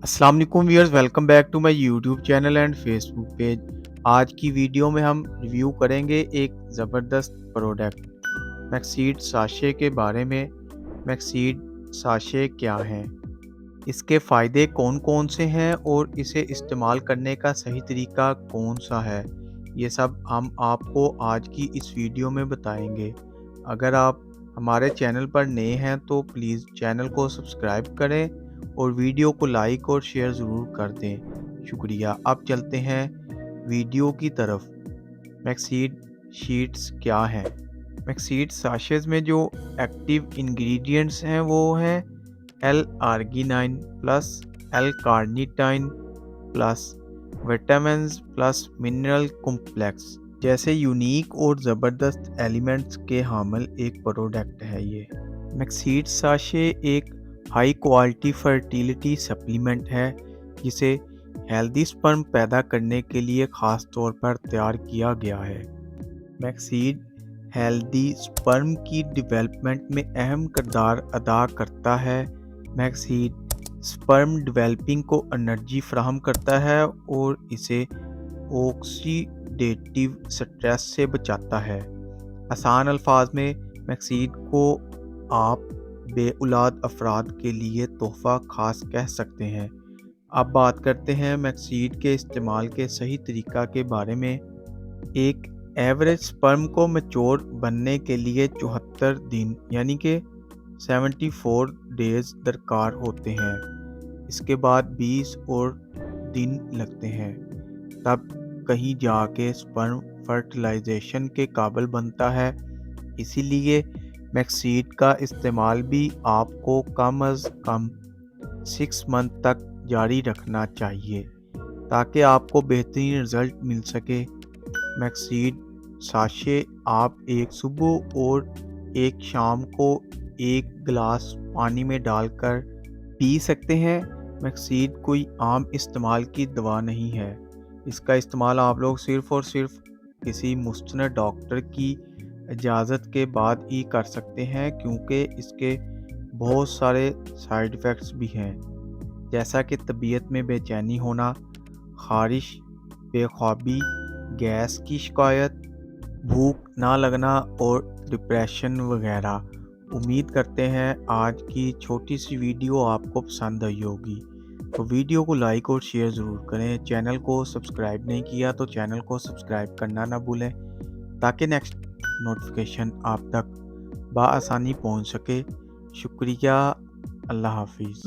अस्सलाम वालेकुम viewers, welcome back to my YouTube channel and Facebook page. आज की वीडियो में हम रिव्यू करेंगे एक ज़बरदस्त प्रोडक्ट मैक्सीड साशे के बारे में। मैक्सीड साशे क्या है, इसके फ़ायदे कौन कौन से हैं और इसे इस्तेमाल करने का सही तरीका कौन सा है, ये सब हम आपको आज की इस वीडियो में बताएंगे। अगर आप हमारे चैनल पर नए हैं तो प्लीज़ चैनल को सब्सक्राइब करें और वीडियो को लाइक और शेयर ज़रूर कर दें। शुक्रिया। अब चलते हैं वीडियो की तरफ। मैक्सीड शीट्स क्या हैं? मैक्सीड साशेज़ में जो एक्टिव इंग्रेडिएंट्स हैं वो हैं L arginine plus L carnitine plus vitamins plus mineral complex जैसे यूनिक और ज़बरदस्त एलिमेंट्स के हामिल एक प्रोडक्ट है ये। मैक्सीड साशे एक हाई क्वालिटी फर्टिलिटी सप्लीमेंट है जिसे हेल्दी स्पर्म पैदा करने के लिए ख़ास तौर पर तैयार किया गया है। मैक्सीड हेल्दी स्पर्म की डेवलपमेंट में अहम किरदार अदा करता है। मैक्सीड स्पर्म डेवलपिंग को एनर्जी फराहम करता है और इसे ऑक्सीडेटिव स्ट्रेस से बचाता है। आसान अल्फाज में मैक्सीड को आप बेऔलाद अफराद के लिए तोहफ़ा खास कह सकते हैं। अब बात करते हैं मैक्सीड के इस्तेमाल के सही तरीका के बारे में। एक एवरेज स्पर्म को मैच्योर बनने के लिए 74 दिन यानी कि 74 डेज दरकार होते हैं। इसके बाद 20 और दिन लगते हैं, तब कहीं जाके स्पर्म फर्टिलाइजेशन के काबिल बनता है। इसीलिए मैक्सीड का इस्तेमाल भी आपको कम अज़ कम 6 मंथ तक जारी रखना चाहिए ताकि आपको बेहतरीन रिज़ल्ट मिल सके। मैक्सीड साशे आप एक सुबह और एक शाम को एक गिलास पानी में डालकर पी सकते हैं। मैक्सीड कोई आम इस्तेमाल की दवा नहीं है। इसका इस्तेमाल आप लोग सिर्फ़ और सिर्फ किसी मुस्तनद डॉक्टर की इजाज़त के बाद ही कर सकते हैं, क्योंकि इसके बहुत सारे साइड इफ़ेक्ट्स भी हैं, जैसा कि तबीयत में बेचैनी होना, ख़ारिश, बेख्वाबी, गैस की शिकायत, भूख ना लगना और डिप्रेशन वगैरह। उम्मीद करते हैं आज की छोटी सी वीडियो आपको पसंद आई होगी, तो वीडियो को लाइक और शेयर ज़रूर करें। चैनल को सब्सक्राइब नहीं किया तो चैनल को सब्सक्राइब करना ना भूलें ताकि नेक्स्ट नोटिफिकेशन आप तक बआसानी पहुंच सके। शुक्रिया। अल्लाह हाफिज़।